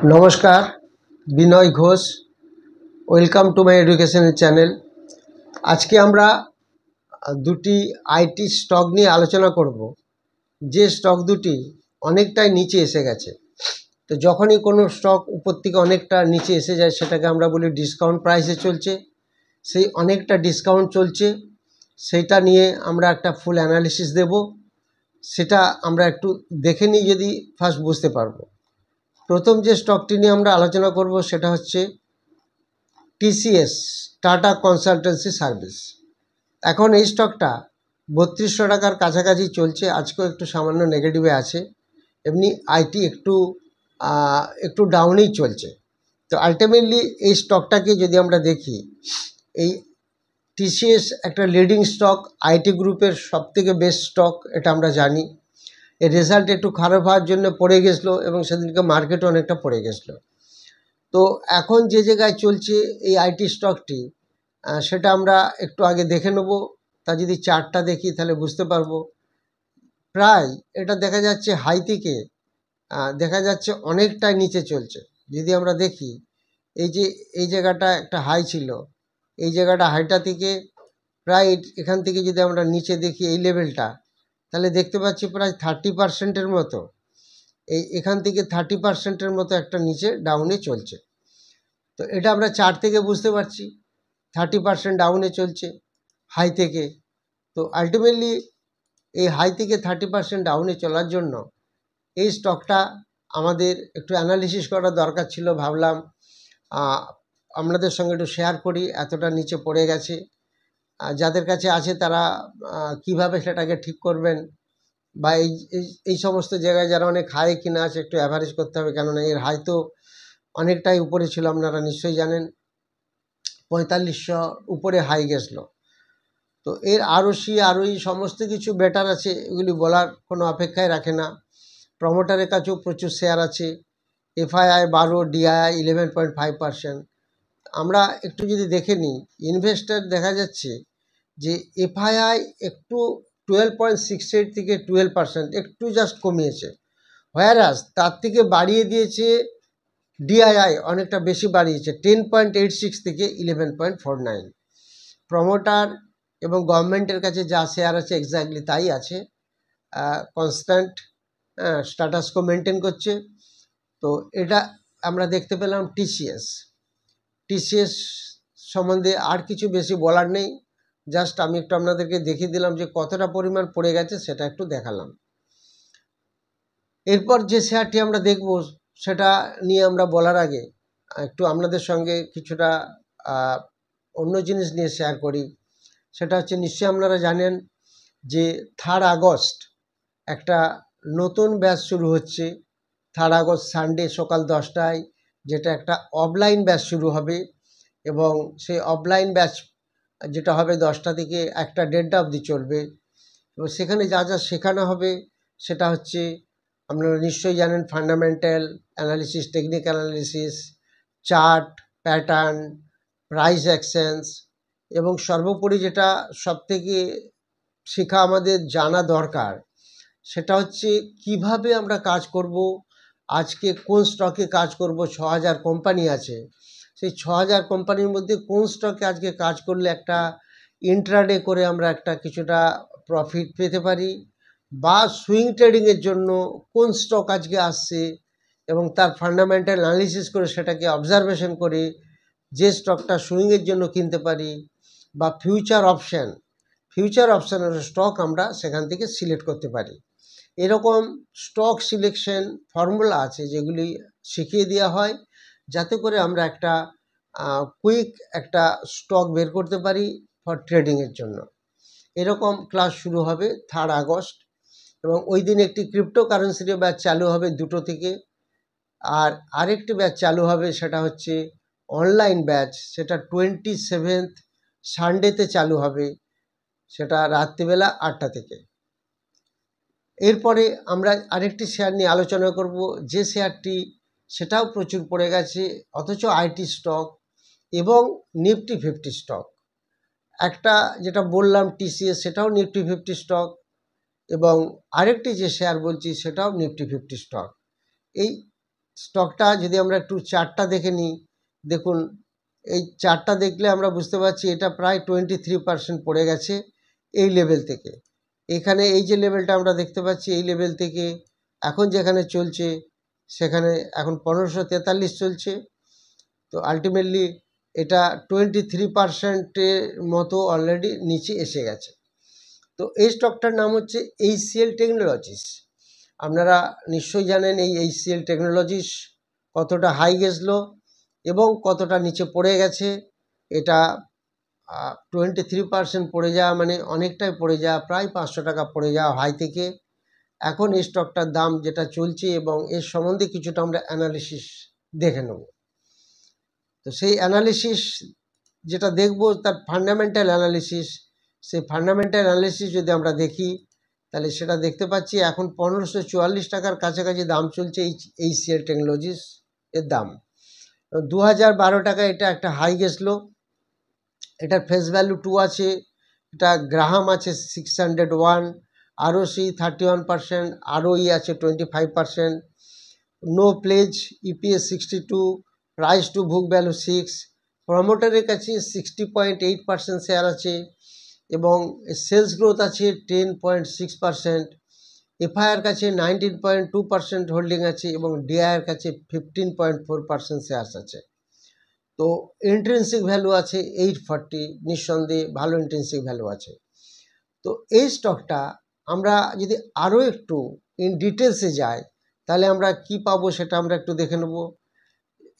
নমস্কার, Binoy Ghosh. Welcome to my educational channel. আজকে আমরা দুটি আইটি স্টক নিয়ে আলোচনা করব, যে স্টক দুটি অনেকটাই নিচে এসে গেছে। তো যখনই কোনো স্টক উপর থেকে অনেকটা নিচে এসে যায় সেটাকে আমরা বলি ডিসকাউন্ট প্রাইসে চলছে। সেই অনেকটা ডিসকাউন্ট চলছে, সেইটা নিয়ে আমরা একটা ফুল অ্যানালিসিস দেব। সেটা আমরা একটু দেখে নিই, যদি ফার্স্ট বুঝতে পারবো। প্রথম যে স্টকটি নিয়ে আমরা আলোচনা করব সেটা হচ্ছে টিসিএস, টাটা কনসালটেন্সি সার্ভিস। এখন এই স্টকটা 3200 টাকার কাছাকাছি চলছে, আজকেও একটু সামান্য নেগেটিভে আছে। এমনি আইটি একটু ডাউনেই চলছে। তো আলটিমেটলি এই স্টকটাকে যদি আমরা দেখি, এই টিসিএস একটা লিডিং স্টক, আইটি গ্রুপের সবথেকে বেস্ট স্টক, এটা আমরা জানি। এর রেজাল্ট একটু খারাপ হওয়ার জন্য পড়ে গেছিলো এবং সেদিনকে মার্কেটও অনেকটা পড়ে গেছিলো। তো এখন যে জায়গায় চলছে এই আইটি স্টকটি, সেটা আমরা একটু আগে দেখে নেব। তা যদি চার্টটা দেখি তাহলে বুঝতে পারবো। প্রায় এটা দেখা যাচ্ছে হাই থেকে দেখা যাচ্ছে অনেকটাই নিচে চলছে। যদি আমরা দেখি, এই জায়গাটা একটা হাই ছিল, এই জায়গাটা হাইটা থেকে প্রায় এখান থেকে যদি আমরা নিচে দেখি এই লেভেলটা, তাহলে দেখতে পাচ্ছি প্রায় 30%-এর মতো, এখান থেকে 30%-এর মতো একটা নিচে ডাউনে চলছে। তো এটা আমরা চার্ট থেকে বুঝতে পারছি 30% ডাউনে চলছে হাই থেকে। তো আলটিমেটলি এই হাই থেকে 30% ডাউনে চলার জন্য এই স্টকটা আমাদের একটু অ্যানালিসিস করা দরকার ছিল। ভাবলাম আপনাদের সঙ্গে একটু শেয়ার করি, এতটা নিচে পড়ে গেছে। যাদের কাছে আছে তারা কিভাবে সেটাকে ঠিক করবেন, বা এই সমস্ত জায়গায় যারা অনেক হাই কিনা আছে একটু অ্যাভারেজ করতে হবে। কেননা এর হাই তো অনেকটাই উপরে ছিল, আপনারা নিশ্চয়ই জানেন, 4500 উপরে হাই গেছিলো। তো এর আরওই সমস্ত কিছু বেটার আছে, এগুলি বলার কোনো অপেক্ষায় রাখে না। প্রমোটারের কাছেও প্রচুর শেয়ার আছে, এফআইআই 12, ডিআইআই 11.5%। আমরা একটু যদি দেখে নিই, ইনভেস্টার দেখা যাচ্ছে যে এফআইআই একটু 12.68 থেকে 12% একটু জাস্ট কমিয়েছে, হোয়ারাস তার থেকে বাড়িয়ে দিয়েছে ডিআইআই, অনেকটা বেশি বাড়িয়েছে 10.86 থেকে 11.49। প্রমোটার এবং গভর্নমেন্টের কাছে যা শেয়ার আছে এক্স্যাক্টলি তাই আছে, কনস্ট্যান্ট স্ট্যাটাসকো মেনটেন করছে। তো এটা আমরা দেখতে পেলাম টিসিএস সম্বন্ধে আর কিছু বেশি বলার নেই, জাস্ট আমি একটু আপনাদেরকে দেখিয়ে দিলাম যে কতটা পরিমাণ পড়ে গেছে, সেটা একটু দেখালাম। এরপর যে শেয়ারটি আমরা দেখব সেটা নিয়ে আমরা বলার আগে একটু আপনাদের সঙ্গে কিছুটা অন্য জিনিস নিয়ে শেয়ার করি। সেটা হচ্ছে, নিশ্চয়ই আপনারা জানেন যে 3 আগস্ট একটা নতুন ব্যাচ শুরু হচ্ছে। 3 আগস্ট সানডে সকাল 10টায়, যেটা একটা অফলাইন ব্যাচ শুরু হবে। এবং সেই অফলাইন ব্যাচ যেটা হবে 10টা থেকে 1টা 1:30 অবধি চলবে। এবং সেখানে যা যা শেখানো হবে সেটা হচ্ছে, আপনারা নিশ্চয়ই জানেন, fundamental analysis, technical analysis, chart pattern, price actions, এবং সর্বোপরি যেটা সবথেকে শেখা আমাদের জানা দরকার সেটা হচ্ছে কিভাবে আমরা কাজ করব। আজকে কোন স্টকে কাজ করব, 6000 কোম্পানি আছে, সেই 6000 কোম্পানির মধ্যে কোন স্টকে আজকে কাজ করলে একটা ইন্ট্রাডে করে আমরা একটা কিছুটা প্রফিট পেতে পারি, বা সুইং ট্রেডিংয়ের জন্য কোন স্টক আজকে আসছে এবং তার ফান্ডামেন্টাল অ্যানালিসিস করে সেটাকে অবজারভেশন করে যে স্টকটা সুইংয়ের জন্য কিনতে পারি, বা ফিউচার অপশানের স্টক আমরা সেখান থেকে সিলেক্ট করতে পারি। এরকম স্টক সিলেকশন ফর্মুলা আছে যেগুলি শিখিয়ে দেওয়া হয়, যাতে করে আমরা একটা কুইক একটা স্টক বের করতে পারি ফর ট্রেডিংয়ের জন্য। এরকম ক্লাস শুরু হবে 3 আগস্ট, এবং ওই দিন একটি ক্রিপ্টোকারেন্সির ব্যাচ চালু হবে 2টো থেকে। আর আরেকটি ব্যাচ চালু হবে, সেটা হচ্ছে অনলাইন ব্যাচ, সেটা 27th সানডেতে চালু হবে, সেটা রাত্রিবেলা 8টা থেকে। এরপরে আমরা আরেকটি শেয়ার নিয়ে আলোচনা করব, যে শেয়ারটি সেটাও প্রচুর পড়ে গেছে, অথচ আইটি স্টক এবং নিফটি 50 স্টক। একটা যেটা বললাম টিসিএস, সেটাও নিফটি 50 স্টক, এবং আরেকটি যে শেয়ার বলছি সেটাও নিফটি 50 স্টক। এই স্টকটা যদি আমরা একটু চার্টটা দেখে নিই, দেখুন এই চার্টটা দেখলে আমরা বুঝতে পারছি এটা প্রায় 23% পড়ে গেছে এই লেভেল থেকে। এখানে এই যে লেভেলটা আমরা দেখতে পাচ্ছি, এই লেভেল থেকে এখন যেখানে চলছে সেখানে এখন 1543 চলছে। তো আলটিমেটলি এটা 23%-এর মতো অলরেডি নিচে এসে গেছে। তো এই স্টকটার নাম হচ্ছে HCL টেকনোলজিস। আপনারা নিশ্চয়ই জানেন এই HCL টেকনোলজিস কতটা হাই গেছিলো এবং কতটা নিচে পড়ে গেছে। এটা 23% পড়ে যাওয়া মানে অনেকটাই পড়ে যাওয়া, প্রায় 500 টাকা পড়ে যাওয়া হাই থেকে। এখন এই স্টকটার দাম যেটা চলছে এবং এর সম্বন্ধে কিছুটা আমরা অ্যানালিসিস দেখে নেব। তো সেই অ্যানালিসিস যেটা দেখব তার ফান্ডামেন্টাল অ্যানালিসিস, সেই ফান্ডামেন্টাল অ্যানালিসিস যদি আমরা দেখি তাহলে সেটা দেখতে পাচ্ছি এখন 1544 টাকার কাছাকাছি দাম চলছে HCL টেকনোলজিস এর দাম। 2012 টাকা এটা একটা হাই গেছিলো। এটার ফেস ভ্যালু 2 আছে, এটা গ্রাহাম আছে 601, ROC 31%, ROE আছে 25%, no pledge, EPS 62, price to book value 6, প্রমোটারের কাছে 60.8% শেয়ার আছে এবং সেলস গ্রোথ আছে 10.6%, FIR কাছে 19.2% হোল্ডিং আছে এবং DIR কাছে 15.4% শেয়ারস আছে। তো ইন্ট্রিনসিক ভ্যালু আছে 840, নিঃসন্দেহে ভালো ইন্ট্রিনসিক ভ্যালু আছে। তো এই স্টকটা আমরা যদি আরও একটু ইন ডিটেলসে যাই তাহলে আমরা কি পাবো সেটা আমরা একটু দেখে নেব।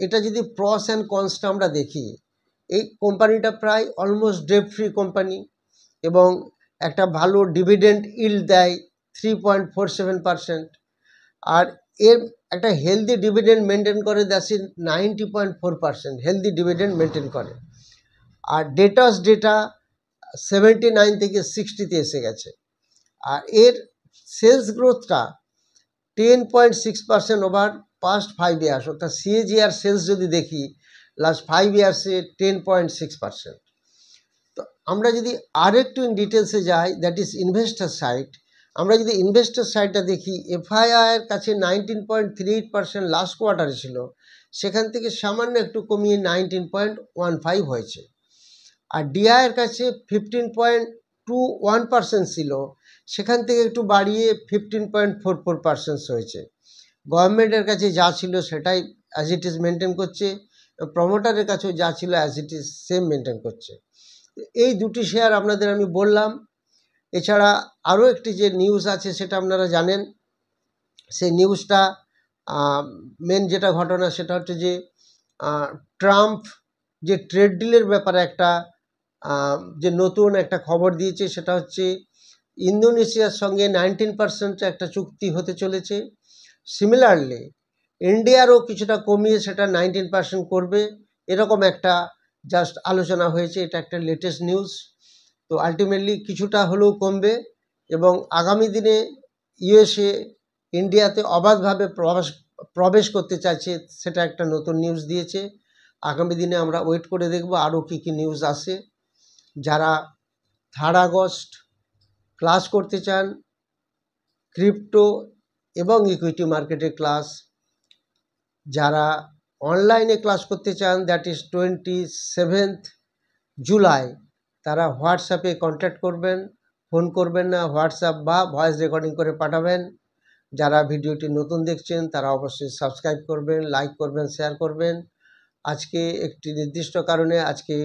এটা যদি প্রস অ্যান্ড কনসটা আমরা দেখি, এই কোম্পানিটা প্রায় অলমোস্ট ডেট ফ্রি কোম্পানি এবং একটা ভালো ডিভিডেন্ড ইল্ড দেয় 3.47%, আর এর একটা হেলদি ডিভিডেন্ড মেনটেন করে, that's in 90.4% healthy dividend maintain করে। আর ডেটা 79 থেকে 60-তে এসে গেছে। আর এর সেলস গ্রোথটা 10.6% ওভার পাস্ট 5 ইয়ার্স, অর্থাৎ CAGR সেলস যদি দেখি লাস্ট 5 ইয়ার্সে 10.6%। তো আমরা যদি আর একটু ইন ডিটেলসে যাই, দ্যাট ইজ ইনভেস্টার সাইড, আমরা যদি ইনভেস্টার সাইডটা দেখি FIR কাছে 19.38% লাস্ট কোয়ার্টারে ছিল, সেখান থেকে সামান্য একটু কমিয়ে 19.15 হয়েছে। আর DIR কাছে 15.21% ছিল, সেখান থেকে একটু বাড়িয়ে 15.44% হয়েছে। গভর্নমেন্টের কাছে যা ছিল সেটাই অ্যাজ ইট ইজ মেনটেন করছে, প্রমোটারের কাছেও যা ছিল as it is same maintain করছে। এই দুটি শেয়ার আপনাদের আমি বললাম। এছাড়া আরও একটি যে নিউজ আছে সেটা আপনারা জানেন। সেই নিউজটা মেন যেটা ঘটনা সেটা হচ্ছে যে ট্রাম্প যে ট্রেড ডিলের ব্যাপারে একটা যে নতুন একটা খবর দিয়েছে, সেটা হচ্ছে ইন্দোনেশিয়ার সঙ্গে 19% একটা চুক্তি হতে চলেছে। সিমিলারলি ইন্ডিয়ারও কিছুটা কমিয়ে সেটা 19% করবে, এরকম একটা জাস্ট আলোচনা হয়েছে। এটা একটা লেটেস্ট নিউজ। তো আলটিমেটলি কিছুটা হলেও কমবে এবং আগামী দিনে USA ইন্ডিয়াতে অবাধভাবে প্রবেশ করতে চাইছে, সেটা একটা নতুন নিউজ দিয়েছে। আগামী দিনে আমরা ওয়েট করে দেখব আরও কী কী নিউজ আসে। যারা 3 আগস্ট ক্লাস করতে চান, ক্রিপ্টো এবং ইকুইটি মার্কেটের ক্লাস, যারা অনলাইনে ক্লাস করতে চান, দ্যাট ইজ 27 জুলাই, তারা হোয়াটসঅ্যাপে কন্ট্যাক্ট করবেন, ফোন করবেন না, হোয়াটসঅ্যাপ বা ভয়েস রেকর্ডিং করে পাঠাবেন। যারা ভিডিওটি নতুন দেখছেন তারা অবশ্যই সাবস্ক্রাইব করবেন, লাইক করবেন, শেয়ার করবেন। আজকে একটি নির্দিষ্ট কারণে আজকে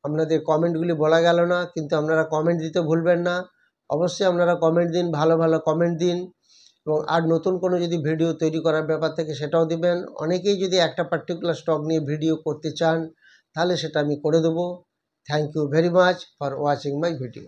আপনাদের কমেন্টগুলি বলা গেল না, কিন্তু আপনারা কমেন্ট দিতে ভুলবেন না। অবশ্যই আপনারা কমেন্ট দিন, ভালো ভালো কমেন্ট দিন এবং আর নতুন কোনো যদি ভিডিও তৈরি করার ব্যাপার থাকে সেটাও দিবেন। অনেকেই যদি একটা পার্টিকুলার স্টক নিয়ে ভিডিও করতে চান তাহলে সেটা আমি করে দেবো। Thank you very much for watching my video.